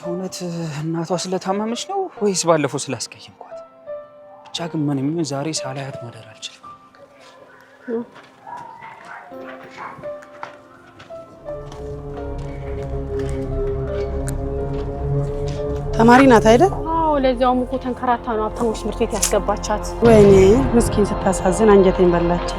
የእውነት እናቷ ስለታመመች ነው ወይስ ባለፈው ስላስቀየምኳት? ብቻ ግን ምንም ይሁን ዛሬ ሳላያት ማደር አልችልም። ተማሪ ናት አይደል? አዎ፣ ለዚያውም እኮ ተንከራታ ነው ሀብታሞች ትምህርት ቤት ያስገባቻት። ወይኔ ምስኪን ስታሳዝን አንጀቴን በላች።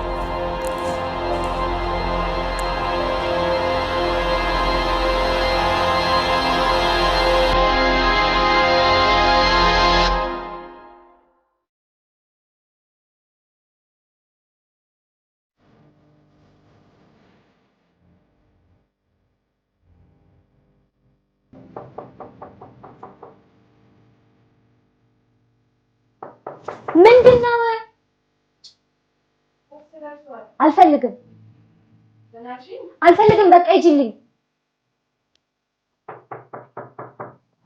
ምንድነው? አልፈልግም በቃ ሂጂልኝ።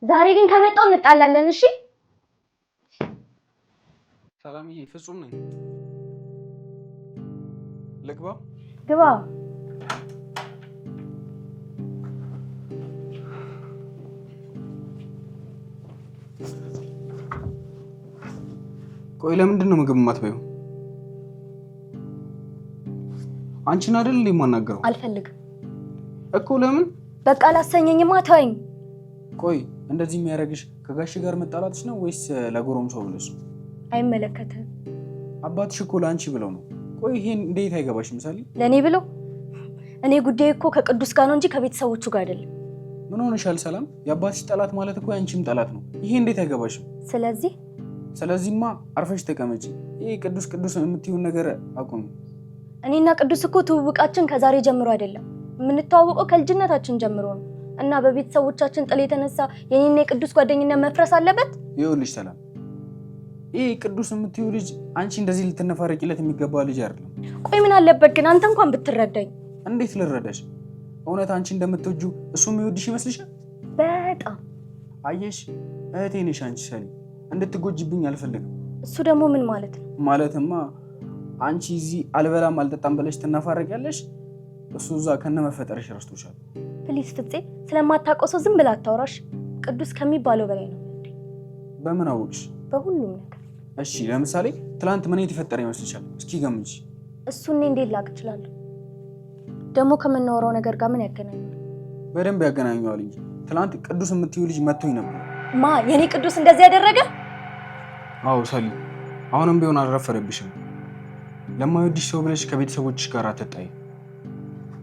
ዛሬ ግን ከመጣው እንጣላለን። እሺ ሰላምዬ፣ ፍጹም ነኝ። ልግባ? ግባ። ቆይ ለምንድን ነው ምግብ የማትበይው? አንቺን አይደል እንዴ የማናገረው? አልፈልግም እኮ። ለምን? በቃ አላሰኘኝማ፣ ተወኝ። ቆይ እንደዚህ የሚያደርግሽ ከጋሽ ጋር መጣላትሽ ነው ወይስ ለጎረምሳው ብለሽ ነው? አይመለከትም። አባትሽ እኮ ለአንቺ ብለው ነው። ቆይ ይሄን እንዴት አይገባሽም? ምሳሌ ለእኔ ብለው? እኔ ጉዳይ እኮ ከቅዱስ ጋር ነው እንጂ ከቤተሰቦቹ ጋር አይደለም። ምን ሆነሻል ሰላም? የአባትሽ ጠላት ማለት እኮ ያንቺም ጠላት ነው። ይሄ እንዴት አይገባሽም? ስለዚህማ አርፈሽ ተቀመጪ። ይሄ ቅዱስ የምትይውን ነገር አቁም። እኔና ቅዱስ እኮ ትውውቃችን ከዛሬ ጀምሮ አይደለም። የምንተዋወቀው ከልጅነታችን ጀምሮ ነው እና በቤተሰቦቻችን ጥል የተነሳ የኔና የቅዱስ ጓደኝነት መፍረስ አለበት? ይኸውልሽ ሰላም፣ ይሄ ቅዱስ የምትይው ልጅ አንቺ እንደዚህ ልትነፋረቂለት የሚገባ ልጅ አይደለም። ቆይ ምን አለበት ግን አንተ እንኳን ብትረዳኝ። እንዴት ልረዳሽ? እውነት አንቺ እንደምትወጁ እሱ የሚወድሽ ይመስልሻል? በጣም አየሽ፣ እህቴ ነሽ አንቺ ሰሊ። እንድትጎጂብኝ አልፈልግም። እሱ ደግሞ ምን ማለት ነው? ማለትማ አንቺ እዚህ አልበላም አልጠጣም ብለሽ ትናፋረቂያለሽ፣ እሱ እዛ ከነመፈጠርሽ ረስቶሻል። ፕሊስ ፍፄ፣ ስለማታውቀው ሰው ዝም ብላ አታውራሽ። ቅዱስ ከሚባለው በላይ ነው። በምን አወቅሽ? በሁሉም ነገር። እሺ ለምሳሌ ትላንት ምን የተፈጠረ ይመስልሻል? እስኪ ገምቺ። እሱን እንዴት ላቅ እችላለሁ? ደግሞ ከምናወራው ነገር ጋር ምን ያገናኛል? በደንብ ያገናኘዋል እንጂ ትላንት ቅዱስ የምትይው ልጅ መጥቶኝ ነበር። ማ የኔ ቅዱስ እንደዚህ ያደረገ? አዎ ሰሊ፣ አሁንም ቢሆን አልረፈረብሽም። ለማይወድሽ ሰው ብለሽ ከቤተሰቦችሽ ጋር አትጣይ።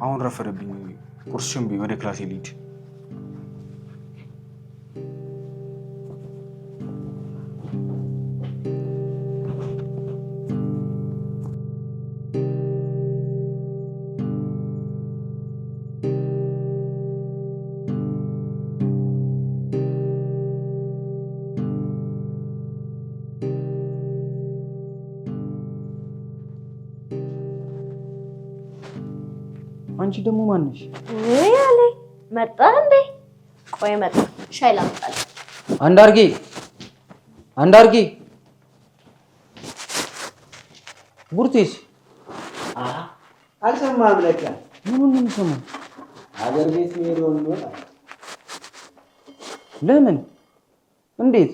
አሁን ረፈረብኝ። ቁርስሽን ቢ ወደ ክላስ ልሂድ። አንቺ ደግሞ ማን ነሽ? ያለ መጣ እንዴ? ቆይ መጣ። ሻይ ላምጣልህ። አንዳርጌ ቡርቴስ አልሰማህም? ለካ ምኑን ነው የምሰማው? ሀገር ቤት ሄደውን ነው። ለምን? እንዴት?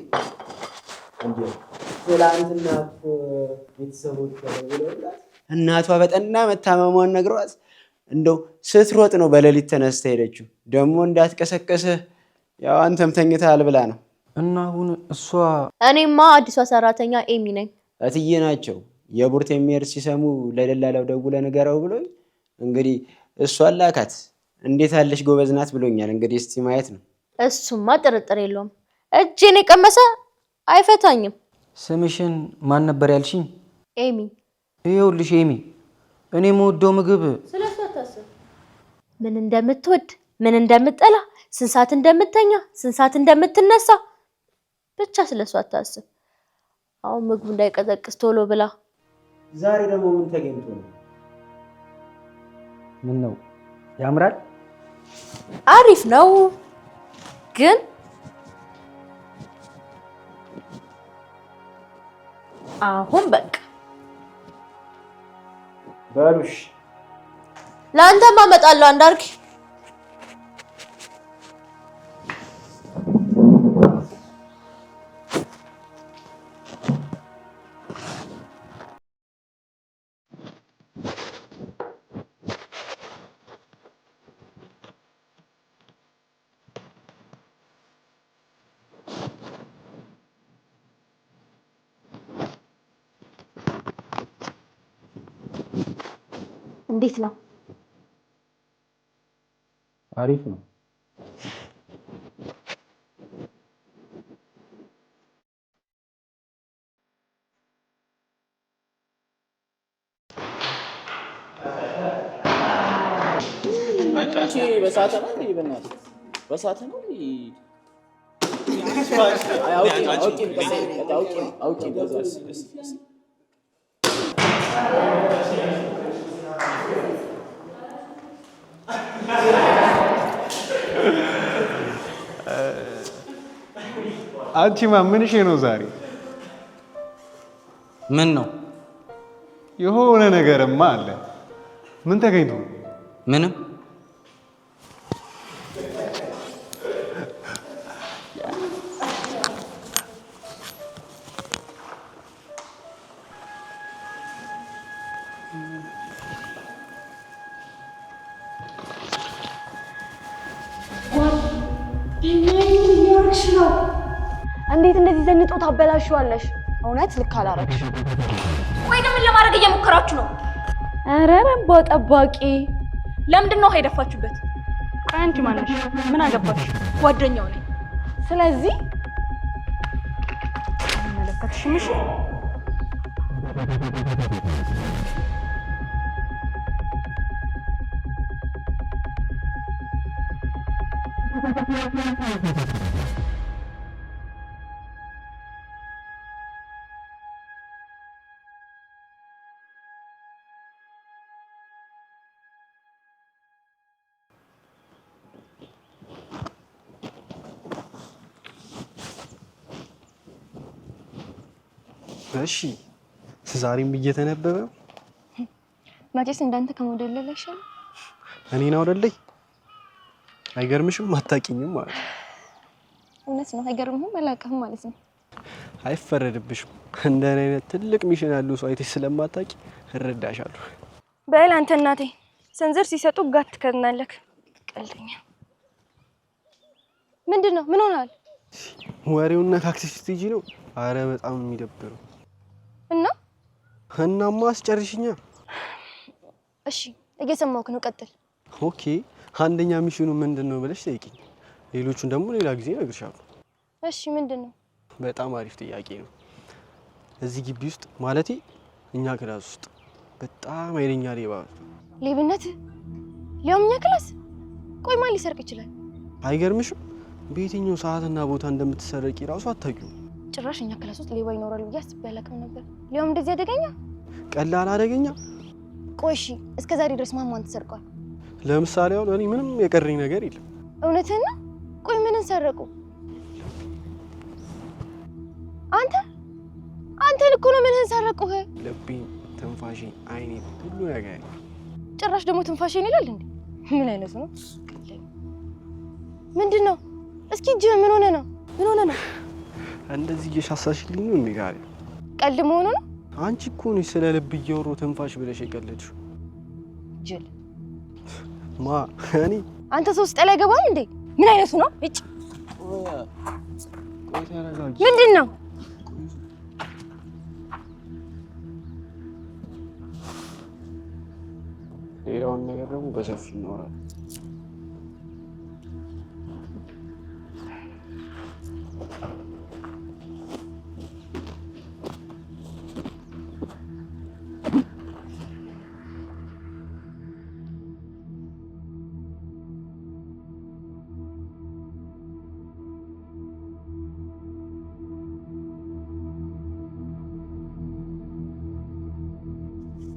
ትላንትና ቤተሰቦች ተደውለውላት እናቷ በጠና መታመሟን ነግሯት እንደው ስትሮጥ ነው በሌሊት ተነስታ ሄደችው። ደግሞ እንዳትቀሰቀስህ ያው አንተም ተኝተሃል ብላ ነው። እና አሁን እሷ እኔማ አዲሷ ሰራተኛ ኤሚ ነኝ። እትዬ ናቸው። የቡርቴ የሚሄድ ሲሰሙ ለደላላው ደውለህ ንገረው ብሎኝ እንግዲህ እሷን ላካት። እንዴት አለሽ ጎበዝ ናት ብሎኛል። እንግዲህ እስቲ ማየት ነው። እሱማ ጥርጥር የለውም። እጄን የቀመሰ አይፈታኝም። ስምሽን ማን ነበር ያልሽኝ? ኤሚ። ይኸውልሽ ኤሚ፣ እኔ የምወደው ምግብ ስለሷ ታስብ። ምን እንደምትወድ፣ ምን እንደምትጠላ፣ ስንት ሰዓት እንደምትተኛ፣ ስንት ሰዓት እንደምትነሳ ብቻ ስለሷ ታስብ። አሁን ምግቡ እንዳይቀዘቅዝ ቶሎ ብላ። ዛሬ ደግሞ ምን ተገኝቶ ነው? ምን ነው ያምራል? አሪፍ ነው ግን አሁን በቃ በሉሽ። ለአንተም አመጣለሁ አንዳርጌ። እንዴት ነው? አሪፍ ነው። በሰዓት ነው እንዴ? በእናትህ በሰዓት ነው እንዴ? አውቄ አንቺማ ምንሽ ነው ዛሬ? ምን ነው? የሆነ ነገርማ አለ። ምን ተገኝቶ? ምንም። እንዴት እንደዚህ ዘንጦ ታበላሽዋለሽ? እውነት ልክ አላረግሽ። ወይ ምን ለማድረግ እየሞከራችሁ ነው? ኧረ ረንቦ ጠባቂ ለምንድን ነው ሄደፋችሁበት? አንቺ ማነሽ? ምን አገባሽ? ጓደኛው ነኝ። ስለዚህ መለከትሽም እሺ እሺ ዛሬም እየተነበበ መቼስ እንዳንተ ከሞዴል ለሻል እኔን አውደልኝ። አይገርምሽም? አታውቂኝም ማለት ነው። እውነት ነው። አይገርምም? አላውቅም ማለት ነው። አይፈረድብሽም። እንደኔ አይነት ትልቅ ሚሽን ያለው ሰው አይተሽ ስለማታውቂ እረዳሻለሁ። በል አንተ እናቴ ሰንዘር ሲሰጡ ጋት ከናለክ ቀልደኛ። ምንድነው? ምን ሆናል? ወሬውና ታክሲ ስትጂ ነው። አረ በጣም የሚደብረው እናማ አስጨርሽኛ። እሺ እየሰማሁህ ነው፣ ቀጥል። ኦኬ አንደኛ ሚሽኑ ምንድነው ብለሽ ጠይቂኝ። ሌሎቹን ደግሞ ሌላ ጊዜ እነግርሻለሁ። እሺ ምንድነው? በጣም አሪፍ ጥያቄ ነው። እዚህ ግቢ ውስጥ ማለቴ እኛ ክላስ ውስጥ በጣም ኃይለኛ ሌባ። ሌብነት? ሊያውም እኛ ክላስ? ቆይ ማን ሊሰርቅ ይችላል? አይገርምሽም? በየትኛው ሰዓትና ቦታ እንደምትሰረቂ ራሱ አታውቂውም። ጭራሽ እኛ ክላስ ውስጥ ሌባ ይኖራል ብዬ አስቤ አላውቅም ነበር። ሊያውም እንደዚህ አደገኛ? ቀላል አደገኛ። ቆይ እሺ እስከ ዛሬ ድረስ ማን ተሰርቋል? ለምሳሌ አሁን እኔ ምንም የቀረኝ ነገር የለም። እውነትህን ነው? ቆይ ምንን ሰረቁ? አንተን እኮ ነው። ምንህን ሰረቁህ? ልቤን፣ ትንፋሼን፣ አይኔን፣ ሁሉ ነገር። ጭራሽ ደግሞ ትንፋሼን ይላል እንዴ? ምን አይነት ነው? ምንድነው? እስኪ እጅህ ምን ሆነ ነው? ምን ሆነ ነው? እንደዚህ እየሻሳሽልኝ ነው እንዴ? ጋር ቀልድ መሆኑ ነው? አንቺ እኮ ነሽ ስለ ልብ እየወሩ ትንፋሽ ብለሽ የቀለድሽው። ጅል ማ እኔ? አንተ ሰው ውስጥ ላይ ገባል እንዴ? ምን አይነቱ ነው? እጭ ምንድነው? ሌላውን ነገር ደግሞ በሰፊው እናወራለን።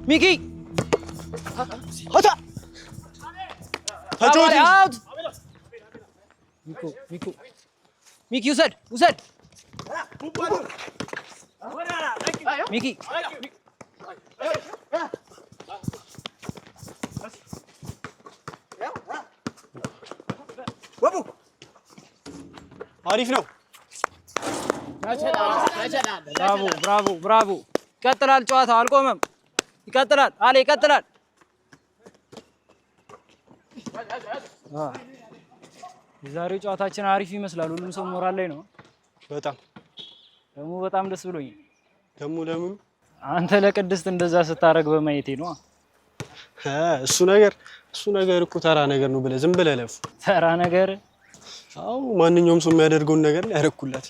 ሚኪ ሆታ ተጫወት አውት ሚኪ ውሰድ ሚኪ አሪፍ ነው። ብራቮ ይቀጥላል። ጨዋታው አልቆመም። ይቀጥላል አለ ይቀጥላል። የዛሬው ጨዋታችን አሪፍ ይመስላል። ሁሉም ሰው ሞራል ላይ ነው። በጣም ደስ ብሎኛል። ለምን? አንተ ለቅድስት እንደዛ ስታረግ በማየቴ ነው። እሱ ነገር እኮ ተራ ነገር ነው ብለህ ዝም ብለህ ለፍ። ተራ ነገር? አዎ ማንኛውም ሰው የሚያደርገውን ነገር ነው ያደረኩላት።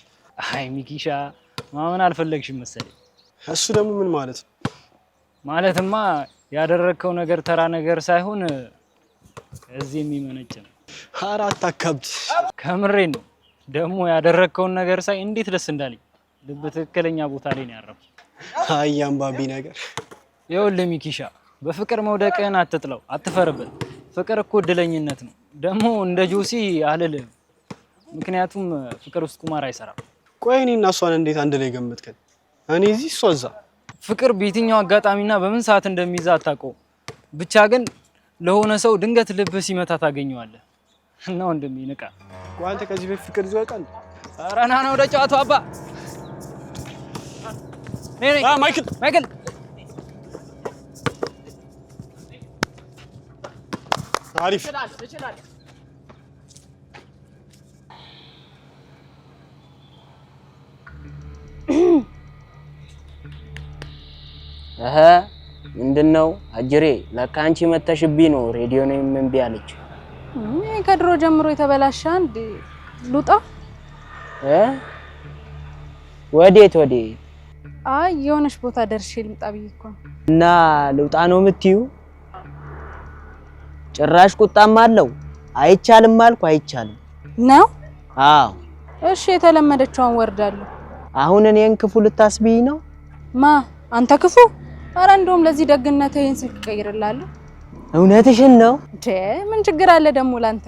አይ ሚኪሻ ማመን አልፈለግሽም መሰለኝ። እሱ ደግሞ ምን ማለት ነው? ማለትማ ያደረከው ነገር ተራ ነገር ሳይሆን እዚህ የሚመነጭ ነው። አራት አካብድ ከምሬን ነው። ደግሞ ያደረከውን ነገር ሳይ እንዴት ደስ እንዳለኝ ልብ ትክክለኛ ቦታ ላይ ነው ያረፈው። አይ አንባቢ ነገር። ይኸውልህ ሚኪሻ በፍቅር መውደቅህን አትጥለው፣ አትፈርበት። ፍቅር እኮ እድለኝነት ነው። ደግሞ እንደ ጆሲ አልልህም፣ ምክንያቱም ፍቅር ውስጥ ቁማር አይሰራም። ቆይ እኔ እና እሷን እንዴት አንድ ላይ ገመትከን? እኔ እዚህ እሷ እዛ። ፍቅር በየትኛው አጋጣሚና በምን ሰዓት እንደሚይዛ አታውቀውም። ብቻ ግን ለሆነ ሰው ድንገት ልብ ሲመታ ታገኘዋለህ እና ወንድሜ ንቃ። ቆይ አንተ ከዚህ በፊት ፍቅር ይዞ ያውቃል? ኧረ ና ወደ ጨዋታው አባ። ማይክል አሪፍ ምንድነው አጅሬ? ለካ አንቺ መተሽብኝ ነው ሬዲዮ ነው እምቢ አለች። ከድሮ ጀምሮ የተበላሸ አንድ ሉጣ ወዴት? አይ የሆነች ቦታ ደርሼ ልምጣ ብዬ እኮ ነው። እና ልውጣ ነው የምትዩ? ጭራሽ ቁጣም አለው። አይቻልም አልኩ አይቻልም ነው። አዎ እሺ የተለመደችውን ወርዳለሁ። አሁን እኔን ክፉ ልታስቢኝ ነው? ማ አንተ ክፉ? ኧረ እንደውም ለዚህ ደግነቴ ይሄን ስልክ ቀይርላለሁ። እውነትሽን ነው? ምን ችግር አለ ደግሞ ላንተ?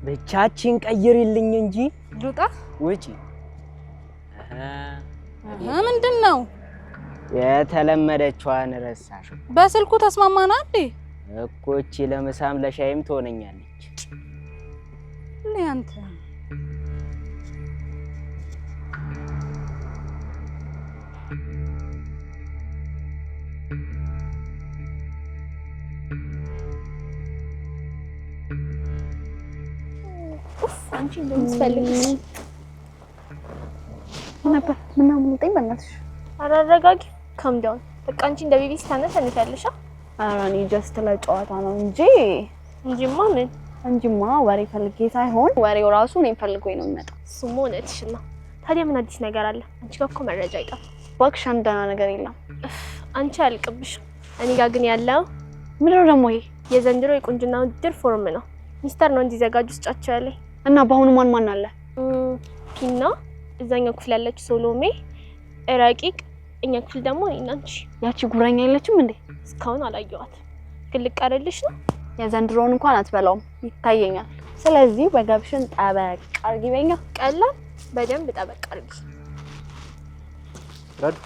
ብቻችን ቀይሪልኝ እንጂ ሉጣ ውጪ። ምንድነው? የተለመደችዋን ረሳሽ? በስልኩ ተስማማና እንዴ? እኮ እቺ ለምሳም ለሻይም ትሆነኛለች። ለአንተ አንቺ እንደምትፈልጊ ነበር ምናምን ልጠኝ በእናትሽ። አረጋጊ ካም ዳውን። በቃ አንቺ እንደ ቤቢ ታነሳለሽ። ኧረ እኔ ጀስት ለጨዋታ ነው እንጂማ ምን እንጂማ ወሬ ፈልጌ ሳይሆን ወሬው ራሱ እኔን ፈልጎኝ ነው የሚመጣው። እሱማ እውነትሽን ነው። ታዲያ ምን አዲስ ነገር አለ? አንቺ ጋር እኮ መረጃ አይጠፋም። እባክሽ አንድ ደህና ነገር የለም። አንቺ አልቅብሽም። እኔ ጋር ግን ያለው ምንድነው ደግሞ? ይሄ የዘንድሮ የቁንጅና ውድድር ፎርም ነው። ሚስተር ነው እንዲዘጋጁ ስጫቸው ያለኝ። እና በአሁኑ ማን አለ? ፒና፣ እዛኛው ክፍል ያለችው ሶሎሜ፣ ረቂቅ፣ እኛ ክፍል ደግሞ እኔና አንቺ። ያቺ ጉረኛ የለችም እንዴ? እስካሁን አላየኋት። ግን ልቀርልሽ ነው። የዘንድሮውን እንኳን አትበላውም ይታየኛል። ስለዚህ ወገብሽን ጠበቅ አርጊ በኛ። ቀላል በደንብ ጠበቅ አርጊ። ረድ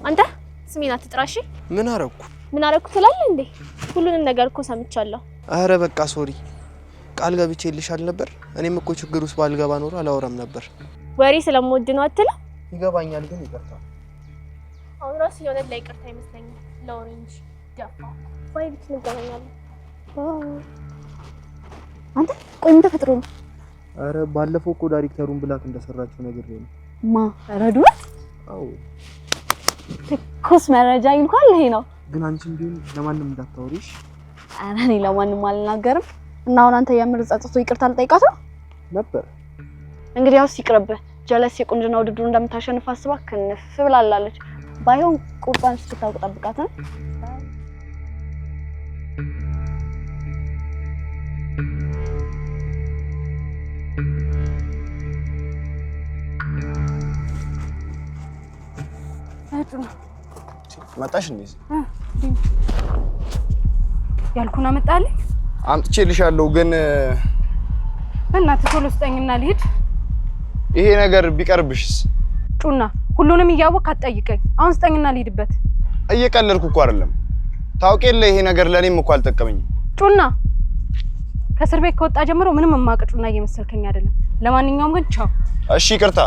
አንተ ስሜን አትጥራሽ። ምን አረኩ? ምን አረኩ ትላለህ እንዴ? ሁሉንም ነገር እኮ ሰምቻለሁ። አረ በቃ ሶሪ። ቃል ገብቼልሻል ነበር። እኔም እኮ ችግር ውስጥ ባልገባ ኖሮ አላወራም ነበር። ወሬ ስለምወድ ነው አትልም? ይገባኛል፣ ግን ይቅርታ። አሁን ራስ የሆነ ላይ ይቅርታ ይመስለኛል። ለወሬ እንጂ ደፋ ወይ ብቻ እንገናኛለን። አንተ ቆይ ምን ተፈጥሮ ነው? አረ ባለፈው እኮ ዳይሬክተሩን ብላክ እንደሰራችሁ ነገር ነው። ማ ረዱት? አዎ ትኩስ መረጃ እንኳን ይሄ ነው። ግን አንቺም ቢሆን ለማንም እንዳታወሪሽ። አረ እኔ ለማንም አልናገርም። እና አሁን አንተ የምር ጸጽቶ ይቅርታ ልጠይቃት ነው ነበር። እንግዲህ ያው ሲቅርብህ። ጀለስ የቁንጅና ውድድሩ እንደምታሸንፍ አስባ ክንፍ ብላላለች። ባይሆን ቁርጣን እስክታውቅ ጠብቃት ነው። መጣሽ እንዴ? ያልኩና መጣልኝ። አምጥቼልሻለሁ ግን እናት ቶሎ ስጠኝና ልሂድ። ይሄ ነገር ቢቀርብሽስ? ጩና ሁሉንም እያወቅ አትጠይቀኝ። አሁን ስጠኝና ልሂድበት። እየቀለልኩ እኮ አይደለም። ታውቂ የለ ይሄ ነገር ለኔም እኮ አልጠቀመኝም። ጩና ከእስር ቤት ከወጣ ጀምሮ ምንም የማውቅ ጩና እየመሰልከኝ አይደለም። ለማንኛውም ግን ቻው። እሺ ይቅርታ።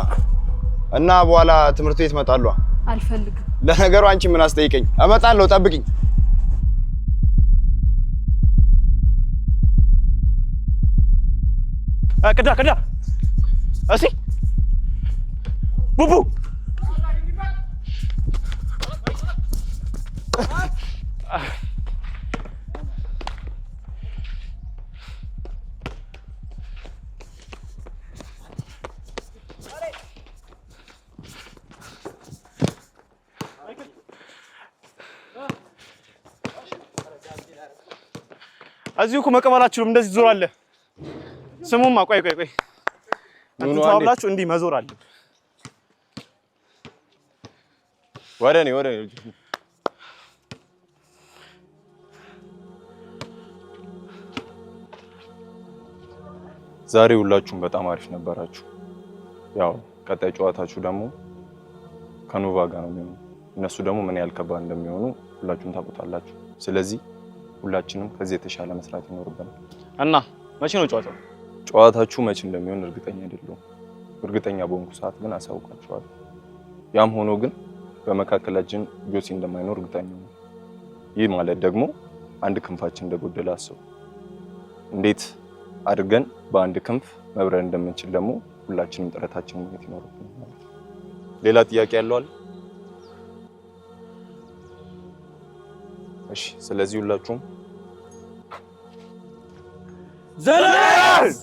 እና በኋላ ትምህርት ቤት እመጣለሁ። አልፈልግም። ለነገሩ አንቺ ምን አስጠይቀኝ? እመጣለሁ፣ ጠብቂኝ። ቅዳ እሺ ቡቡ እዚሁ እኮ መቀበላችሁም እንደዚህ ዞራለህ። ስሙማ ቆይ አንተ ታብላችሁ እንዲህ መዞር አለ። ወደ እኔ ዛሬ ሁላችሁም በጣም አሪፍ ነበራችሁ። ያው ቀጣይ ጨዋታችሁ ደግሞ ከኖቫ ጋር ነው የሚሆነው። እነሱ ደግሞ ምን ያህል ከባድ እንደሚሆኑ ሁላችሁም ታውቁታላችሁ። ስለዚህ ሁላችንም ከዚህ የተሻለ መስራት ይኖርብናል። እና መቼ ነው ጨዋታው? ጨዋታችሁ መቼ እንደሚሆን እርግጠኛ አይደለሁም። እርግጠኛ በሆንኩ ሰዓት ግን አሳውቃችኋለሁ። ያም ሆኖ ግን በመካከላችን ጆሲ እንደማይኖር እርግጠኛ ነኝ። ይህ ማለት ደግሞ አንድ ክንፋችን እንደጎደለ አስቡ። እንዴት አድርገን በአንድ ክንፍ መብረር እንደምንችል ደግሞ ሁላችንም ጥረታችንን ማየት ይኖርብናል። ሌላ ጥያቄ ያለው አለ? እሺ፣ ስለዚህ ሁላችሁም ዘለስ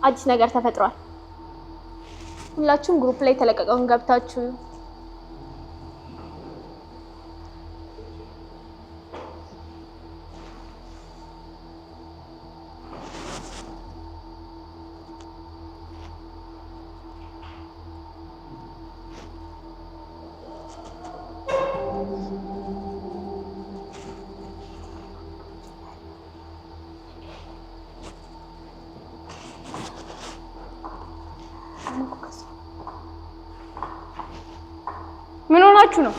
አዲስ ነገር ተፈጥሯል። ሁላችሁም ግሩፕ ላይ ተለቀቀውን ገብታችሁ ምን ሆናችሁ ነው?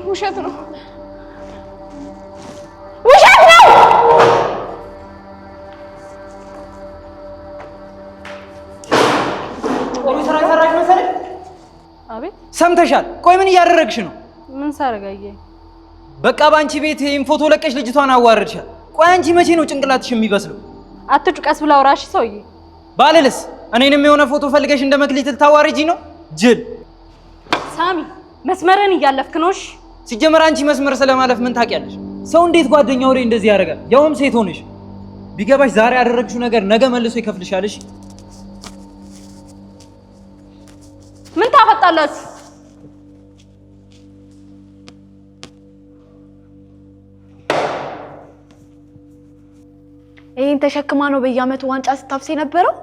ውሸት ነው። ሰምተሻል? ቆይ ምን እያደረግሽ ነው? ምን ሳረጋየ? በቃ ባንቺ ቤት ይሄን ፎቶ ለቀሽ ልጅቷን አዋርድሻል። ቆይ አንቺ መቼ ነው ጭንቅላትሽ የሚበስለው? አትጩ፣ ቀስ ብላ አውራሽ ሰውዬ። ባልልስ እኔንም የሆነ ፎቶ ፈልገሽ እንደ መክሊት ልታዋርጂ ነው? ጅል ሳሚ፣ መስመርን እያለፍክ ነው። እሺ ሲጀመር አንቺ መስመር ስለማለፍ ምን ታውቂያለሽ? ሰው እንዴት ጓደኛው ላይ እንደዚህ ያደርጋል? ያውም ሴት ሆነሽ። ቢገባሽ ዛሬ ያደረግሽው ነገር ነገ መልሶ ይከፍልሻል። እሺ ምን ታፈጣላችሁ? ይሄን ተሸክማ ነው በየአመቱ ዋንጫ ስታፍስ የነበረው?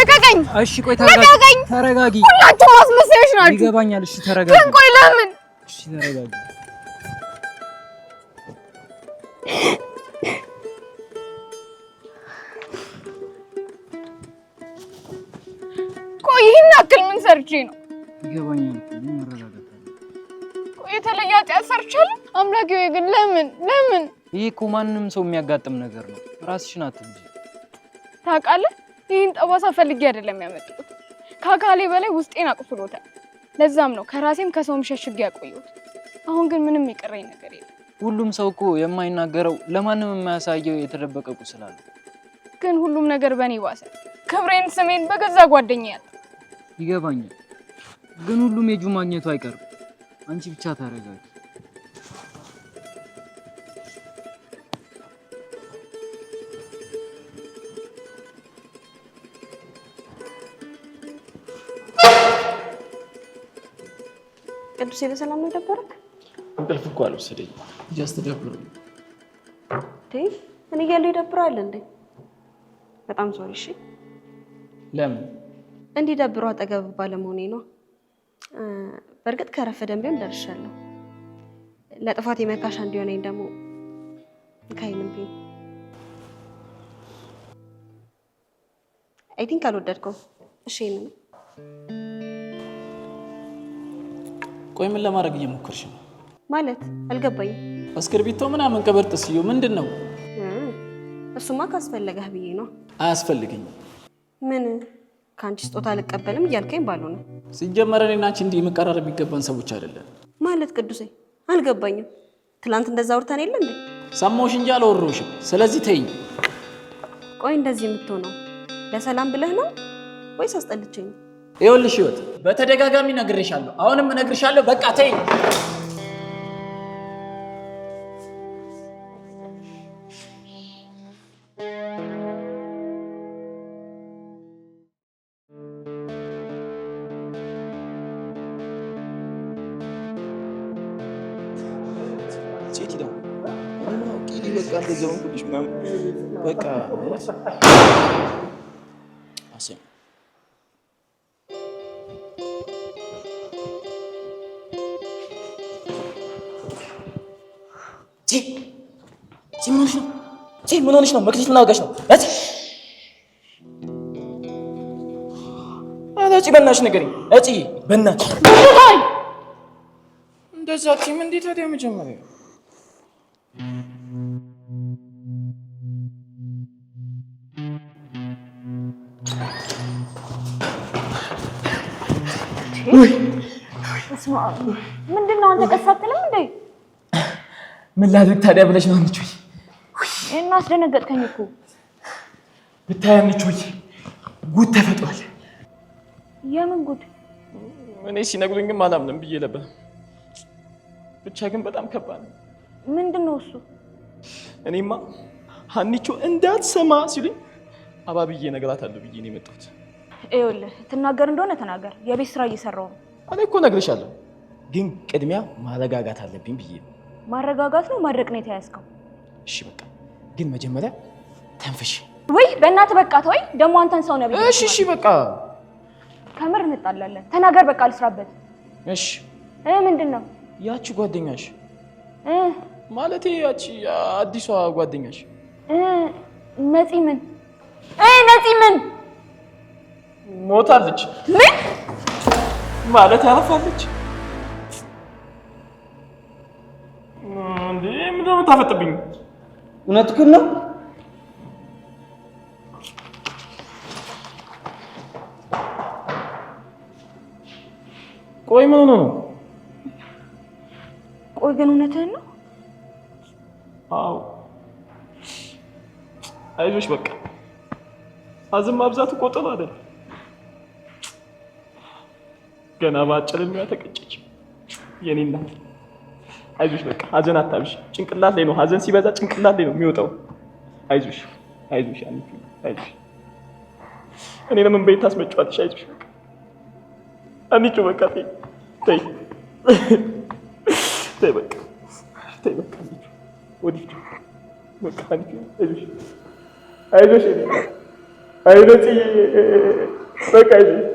ልቀቀኝ! እሺ ቆይ ተረጋጊ። ተረጋጊ። ሁላችሁም አስመሳዮች ናችሁ። ይገባኛል። እሺ ተረጋጊ። ግን ቆይ ለምን? እሺ ተረጋጊ። ቆይ ይሄን አክል ምን ሰርቼ ነው? ይገባኛል። መረጋጋት አለ። ቆይ የተለየ ኃጢአት ሰርቻለሁ? አምላኬ ሆይ ግን ለምን? ይሄ እኮ ማንም ሰው የሚያጋጥም ነገር ነው። ራስሽን አትብጂ። ታውቃለህ? ይሄን ጠባሳ ፈልጌ አይደለም ያመጣሁት። ከአካሌ በላይ ውስጤን አቁስሎታል። ለዛም ነው ከራሴም ከሰውም ሸሽጌ ያቆየሁት። አሁን ግን ምንም የቀረኝ ነገር የለም። ሁሉም ሰው እኮ የማይናገረው ለማንም የማያሳየው የተደበቀ ቁስል አለ። ግን ሁሉም ነገር በኔ ባሰ። ክብሬን፣ ስሜን በገዛ ጓደኛዬ ያጣ። ይገባኛል። ግን ሁሉም የጁ ማግኘቱ አይቀርም። አንቺ ብቻ ተረጋጊ። ቅዱሴ በሰላም ነው ደበረክ? እንቅልፍ እኮ አልወሰደኝ እያስተደብሩኝ። እኔ እያለሁ ይደብራል እንዴ? በጣም ሶሪ። እሺ ለምን እንዲደብሩ አጠገብ ባለመሆኔ ነው። በእርግጥ ከረፈደም ቢሆን ደርሻለሁ። ለጥፋት የመካሻ እንዲሆነኝ ደግሞ ካይንም ቢሆን አይ ቲንክ አልወደድከው። እሺ ይሄንን ቆይ ምን ለማድረግ እየሞከርሽ ነው? ማለት አልገባኝም። እስክርቢቶ ምናምን ቅብርጥስዩ ምንድን ነው? እሱማ ካስፈለገህ ብዬ ነው። አያስፈልገኝም። ምን ከአንቺ ስጦታ አልቀበልም እያልከኝ ባልሆነ። ሲጀመር እኔና አንቺ እንዲህ መቀራረብ የሚገባን ሰዎች አይደለን። ማለት ቅዱሴ አልገባኝም። ትላንት እንደዛ አውርተን የለ እንዴ? ሰማሁሽ እንጂ አላወራሁሽም። ስለዚህ ተይኝ። ቆይ እንደዚህ የምትሆነው ለሰላም ብለህ ነው ወይስ አስጠልቼኝ? ይኸውልሽ ህይወት፣ በተደጋጋሚ ነግሬሻለሁ፣ አሁንም እነግርሻለሁ። በቃ ተይኝ። በቃ አሰም ምን ሆነሽ ነው? መክሊት ምን አድርጋሽ ነው? እጪ በእናትሽ ንገሪኝ። እጪ በእናትሽ እንደዛ ቲም እንዴት ታዲያ መጀመሪያ ምንድነው? አንተ ቀስ አትልም እንዴ? ምን ላድርግ ታዲያ ብለሽ ነው አንቺ? እና አስደነገጥከኝ እኮ። ብታይ አንቺ ጉድ ተፈጥሯል። የምን ጉድ? እኔ ሲነግሩኝም አላምንም ብዬ ነበር። ብቻ ግን በጣም ከባድ ነው። ምንድነው እሱ? እኔማ ሀኒቾ እንዳትሰማ ሲሉኝ አባብዬ እነግራታለሁ ብዬ ነው የመጣሁት። ይኸውልህ ትናገር እንደሆነ ተናገር። የቤት ስራ እየሰራሁ ነው። እኔ እኮ እነግርሻለሁ፣ ግን ቅድሚያ ማረጋጋት አለብኝ ብዬ ነው። ማረጋጋት ነው ማድረቅ ነው የተያዝከው? እሺ በቃ ግን መጀመሪያ ተንፍሽ። ወይ በእናትህ በቃ ተወኝ። ደግሞ አንተን ሰው ነብይ። እሺ በቃ ከምር እንጣላለን። ተናገር በቃ ልስራበት። እሺ ምንድነው? ያቺ ጓደኛሽ ማለቴ ያቺ አዲሷ ጓደኛሽ ነፂ ምን ነፂ ምን ሞታለች? ምን ማለት ያረፋለች እንዴ? ምንድን ነው ታፈጥብኝ? እውነትህን ነው? ቆይ ምን ሆነ ነው? ቆይ ግን እውነትህን ነው? አዎ አይዞሽ በቃ አዝም ማብዛት ቆጠራ አይደል? ገና ባጭር የሚያ ተቀጨች የኔ እናት። አይዞሽ በቃ ሀዘን አታብሽ። ጭንቅላት ላይ ነው ሀዘን ሲበዛ ጭንቅላት ላይ ነው የሚወጣው። አይዞሽ አይዞሽ አይዞሽ። እኔንም ምን ቤት ታስመጫዋለሽ? አይዞሽ በቃ አንቺ በቃ ተይ ተይ ተይ በቃ ተይ በቃ ወዲህ በቃ አንቺ አይዞሽ አይዞሽ አይዞሽ በቃ አይዞሽ።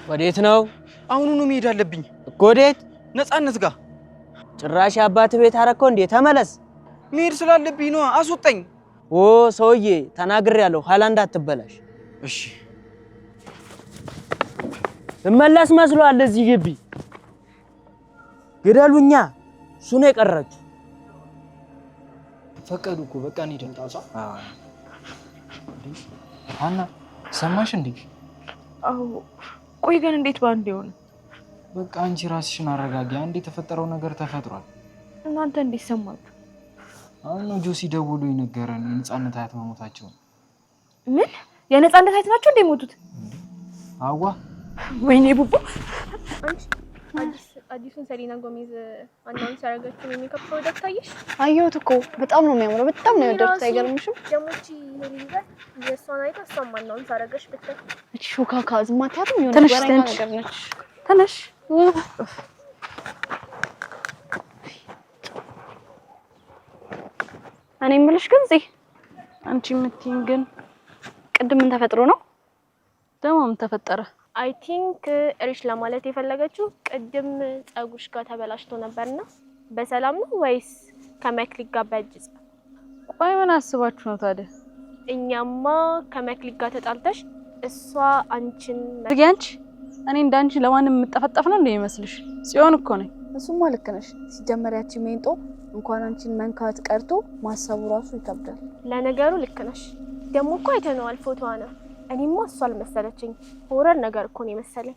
ወዴት ነው? አሁኑኑ መሄድ አለብኝ። ወዴት? ነፃነት ጋር። ጭራሽ አባት ቤት አረከው እንዴ? ተመለስ። መሄድ ስላለብኝ ነው። አስወጣኝ። ኦ ሰውዬ ተናግሬያለሁ፣ ኋላ እንዳትበላሽ። እሺ እመለስ መስሏል። እዚህ ግቢ ግደሉኛ። እሱ ነው የቀራችሁ። ፈቀዱ እኮ በቃ እንሂድ። ሀና ሰማሽ እንዴ? አዎ። ቆይ ግን እንዴት ባንዴ ሆነ? በቃ አንቺ ራስሽን አረጋጊ። አንዴ የተፈጠረው ነገር ተፈጥሯል። እናንተ እንዴት ሰማችሁ? አሁን ነው ጆሲ ደውሎ የነገረን የነፃነት አያት መሞታቸው። ምን? የነፃነት አያት ናቸው እንዴ ሞቱት? አዋ ወይኔ ቡቡ። አንቺ አዲሱን ሰሊና ጎሜዝ አናውንስ ያደረገችውን የሜካፕ ፕሮዳክት አየሽ? አየሁት እኮ በጣም ነው የሚያምረው። በጣም ነው የወደድኩት። አይገርምሽም? ደግሞ እቺ ሄሊንገር የእሷን አይታ እሷም አናውንስ አደረገች ብታይ። እቺ ሾካካ ዝም አትያትም? የሆነ ተነሽ ወሬኛ ነገር ነች። ተነሽ እኔ የምልሽ ግን አንቺ የምትይኝ ግን ቅድም ምን ተፈጥሮ ነው? ደግሞ ምን ተፈጠረ? አይ ቲንክ እሪሽ ለማለት የፈለገችው ቅድም ጸጉርሽ ጋር ተበላሽቶ ነበርና በሰላም ነው ወይስ ከመክሊክ ጋር በእጅ? ቆይ ምን አስባችሁ ነው ታዲያ? እኛማ ከመክሊክ ጋር ተጣልተሽ እሷ አንቺን እኔ እንዳንቺ ለማንም የምጠፈጠፍ ነው እንደሚመስልሽ? ጽዮን እኮ ነኝ። እሱማ ልክ ነሽ። ሲጀመር ያቺ ሜንጦ እንኳን አንቺን መንካት ቀርቶ ማሰቡ ራሱ ይከብዳል። ለነገሩ ልክ ነሽ። ደግሞ እኮ አይተነዋል ፎቶዋ ነው። እኔማ እሷ አልመሰለችኝ፣ ሆረር ነገር እኮ ነው የመሰለኝ።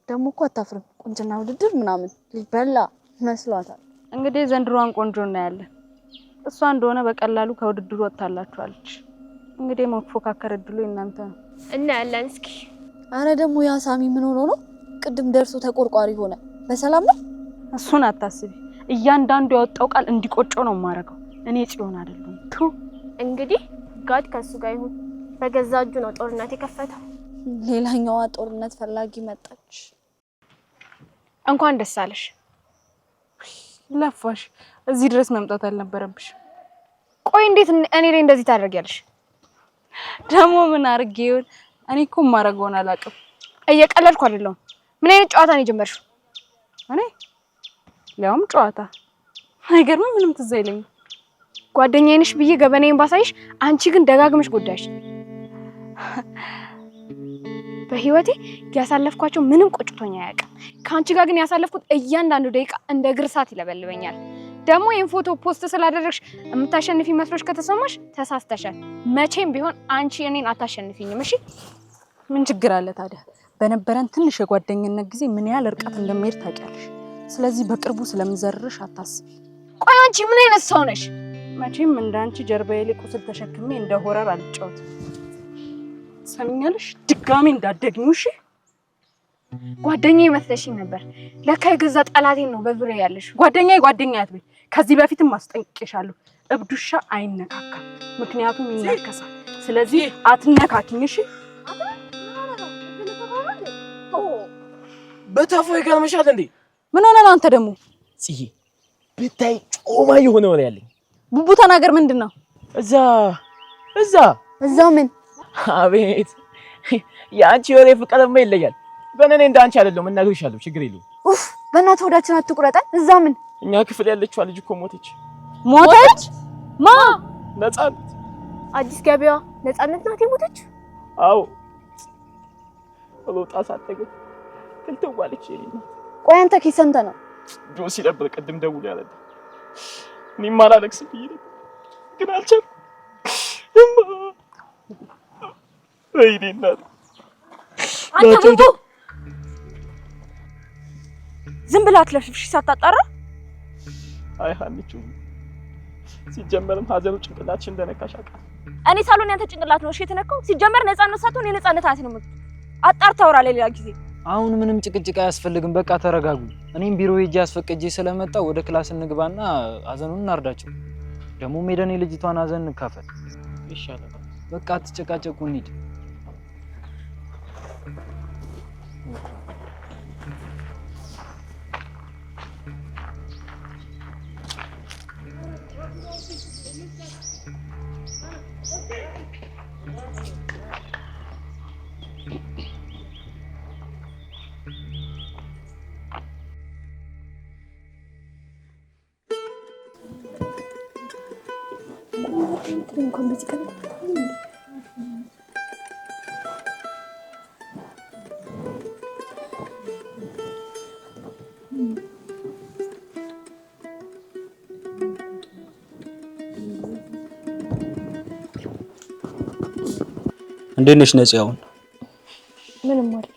ደግሞ እኮ አታፍርም። ቁንጅና ውድድር ምናምን ሊበላ መስሏታል። እንግዲህ ዘንድሮዋን ቆንጆ እናያለን። እሷ እንደሆነ በቀላሉ ከውድድሩ ወጣላችኋለች። እንግዲህ መፎካከር እድሉ እናንተ ነው። እናያለን እስኪ። አረ ደግሞ ያ ሳሚ ምን ሆኖ ነው? ቅድም ደርሶ ተቆርቋሪ ሆነ። በሰላም ነው? እሱን አታስቢ። እያንዳንዱ ያወጣው ቃል እንዲቆጨው ነው የማደርገው። እኔ ጽዮን አይደለም። እንግዲህ ጋድ ከሱ ጋር ይሁን። በገዛ እጁ ነው ጦርነት የከፈተው። ሌላኛዋ ጦርነት ፈላጊ መጣች። እንኳን ደስ አለሽ። ለፋሽ። እዚህ ድረስ መምጣት አልነበረብሽ። ቆይ እንዴት እኔ ላይ እንደዚህ ታደርጊያለሽ? ደግሞ ምን አድርጌ ይሁን? እኔ እኮ ማረገውን አላውቅም። እየቀለድኩ አይደለም። ምን አይነት ጨዋታ ነው የጀመርሽው? እኔ ሊያውም ጨዋታ አይገርምም? ምንም ትዝ አይለኝም። ጓደኛዬ ነሽ ብዬ ገበናዬን ባሳይሽ፣ አንቺ ግን ደጋግመሽ ጎዳሽ። በህይወቴ ያሳለፍኳቸው ምንም ቆጭቶኝ አያውቅም። ከአንቺ ጋር ግን ያሳለፍኩት እያንዳንዱ ደቂቃ እንደ ግርሳት ይለበልበኛል። ደግሞ ይሄን ፎቶ ፖስት ስላደረግሽ የምታሸንፊ መስሎሽ ከተሰማሽ ተሳስተሻል። መቼም ቢሆን አንቺ እኔን አታሸንፊኝም። እሺ? ምን ችግር አለ ታዲያ? በነበረን ትንሽ የጓደኝነት ጊዜ ምን ያህል እርቀት እንደሚሄድ ታውቂያለሽ። ስለዚህ በቅርቡ ስለምዘርርሽ አታስቢ። ቆይ አንቺ ምን አይነት ሰው ነሽ? መቼም እንዳንቺ ጀርባዬ ላይ ቁስል ተሸክሜ እንደ ሆረር አልጫወትም። ሰምኛለሽ? ድጋሚ እንዳትደግሚው እሺ? ጓደኛዬ መስለሽኝ ነበር። ለካ የገዛ ጠላቴን ነው በዙሪያ ያለሽ። ጓደኛዬ አትበይ። ከዚህ በፊትም አስጠንቅቄሻለሁ። እብዱሻ አይነካካም፣ ምክንያቱም ይነከሳል። ስለዚህ አትነካኪኝ እሺ? በታፎ ይገርምሻል እንዴ? ምን ሆነ ነው አንተ ደግሞ? ጽዬ ብታይ ጮማ የሆነ ወሬ ያለኝ። ቡቡ ተናገር። ምንድነው? እዛ ምን? አቤት የአንቺ ወሬ ፍቅርማ ይለያል። በእኔ እንዳንቺ አይደለም እናግርሻለሁ። ችግር የለውም። ኡፍ በእናትህ ወዳችን አትቁረጠን። እዛ ምን? እኛ ክፍል ያለችው ልጅ እኮ ሞተች። ማ? ነፃነት። አዲስ ገቢዋ ነፃነት ናት የሞተች? አዎ ወጣ ሳትገኝ ትልተዋለች። የኔና ቆይ አንተ ኪስ ሰምተህ ነው? ጆሲ ነበር ቅድም ደውሎ ያለኝ። እኔማ አላለቅስም ብዬ ነበር ግን አልቻልኩም። ወይኔ እናት አንተ ቡቡ ዝም ብለህ አትለፍልፍሽ ሳታጣራ። አይ ሀኒቹ ሲጀመርም ሀዘኑ ጭንቅላትሽ እንደነካሽ አውቃለሁ። እኔ ሳሎን ያንተ ጭንቅላት ነው እሺ የተነካው። ሲጀመር ነፃነት ሳትሆን የነፃነት አያት ነው። አጣርተህ አውራ ሌላ ጊዜ። አሁን ምንም ጭቅጭቅ አያስፈልግም። በቃ ተረጋጉ። እኔም ቢሮ ሄጄ አስፈቅጄ ስለመጣው ወደ ክላስ እንግባና ሀዘኑን እናርዳቸው። ደግሞ ሜዳኔ ልጅቷን ሀዘን እንካፈል ይሻላል። በቃ አትጨቃጨቁ፣ እንሂድ። እንኳን በዚህ ቀን እንዴት ነሽ ነፂ? አሁን ምንም አይደል።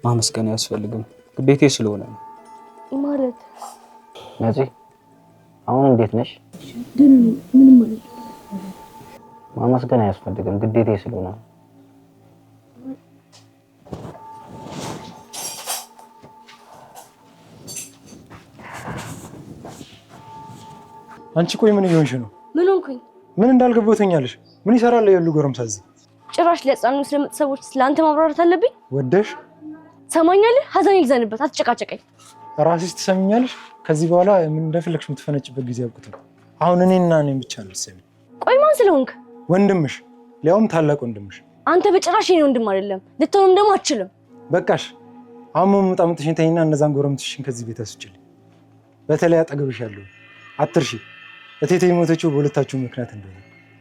ማመስገን አያስፈልግም፣ ግዴታዬ ስለሆነ ነው። ማለት ነፂ አሁን እንዴት ነሽ? ምንም አይደል። ማመስገን አያስፈልግም፣ ግዴታዬ ስለሆነ ነው። አንቺ ቆይ ምን እየሆንሽ ነው? ምን ሆንኩኝ? ምን እንዳልገባው ተኛለሽ? ምን ይሰራል ያሉ ጎረምሳ እዚህ? ጭራሽ ለሕፃኑ ስለምት ሰዎች ስለአንተ ማብራራት አለብኝ? ወደሽ ሰማኛለህ? ሀዘን ይልዘንበት፣ አትጨቃጨቀኝ። ራስሽ ትሰሚኛለሽ? ከዚህ በኋላ ምን እንደፈለግሽ የምትፈነጭበት ጊዜ አብቅቷል። አሁን እኔና እኔን ብቻ ነው የምትሰሚኝ። ቆይ ማን ስለሆንክ? ወንድምሽ፣ ሊያውም ታላቅ ወንድምሽ። አንተ በጭራሽ የኔ ወንድም አይደለም፣ ልትሆንም ደግሞ አትችልም። በቃሽ። አሁን መምጣምጥሽን ተይና እነዛን ጎረምትሽን ከዚህ ቤት አስወጪልኝ። በተለይ አጠገብሽ ያለው አትርሺ። እቴቴ የሞተችው በሁለታችሁ ምክንያት እንደሆነ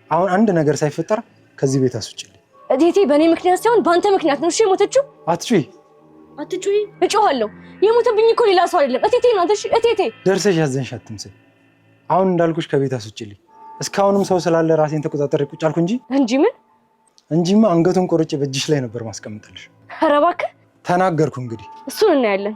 አሁን አንድ ነገር ሳይፈጠር ከዚህ ቤት አስወጪልኝ። እቴቴ በእኔ ምክንያት ሳይሆን በአንተ ምክንያት ነው እሺ የሞተችው። አትጩይ። አትጩይ። እጮሃለሁ። የሞተብኝ እኮ ሌላ ሰው አይደለም እቴቴ ናት። እሺ እቴቴ። ደርሰሽ ያዘንሽ አትምሰል። አሁን እንዳልኩሽ ከቤት አስወጪልኝ። እስካሁንም ሰው ስላለ ራሴን ተቆጣጠሬ ቁጭ አልኩ እንጂ ምን እንጂማ አንገቱን ቆርጬ በእጅሽ ላይ ነበር ማስቀምጥልሽ። ኧረ እባክህ ተናገርኩ። እንግዲህ እሱን እናያለን።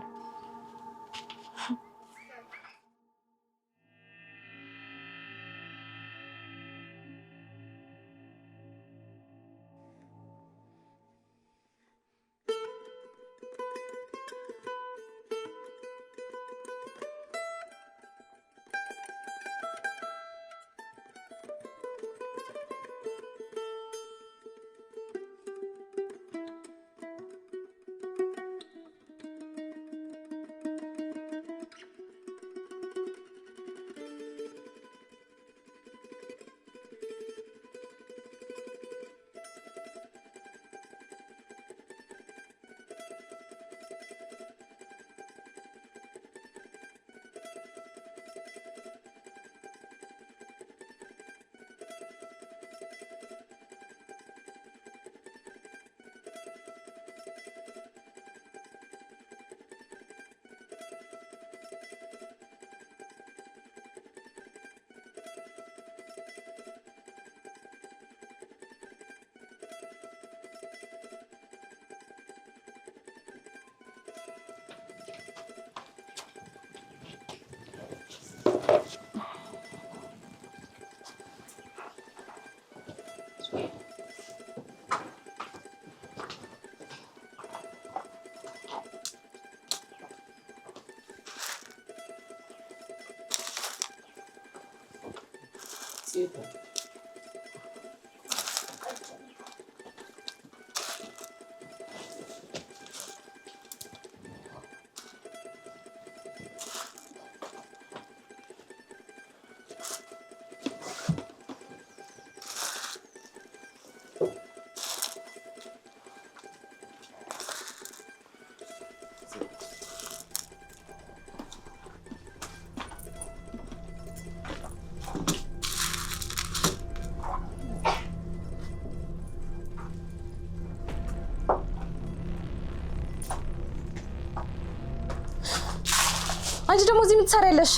አንቺ ደግሞ እዚህ ምን ትሰሪያለሽ?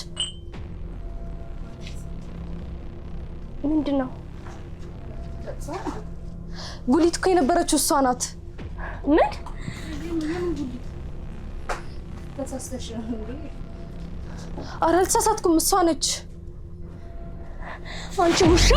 ምንድነው? ጉሊት እኮ የነበረችው እሷ ናት። ምን? ተሳስተሽ ነው እንዴ? ኧረ አልተሳሳትኩም፣ እሷ ነች። አንቺ ውሻ!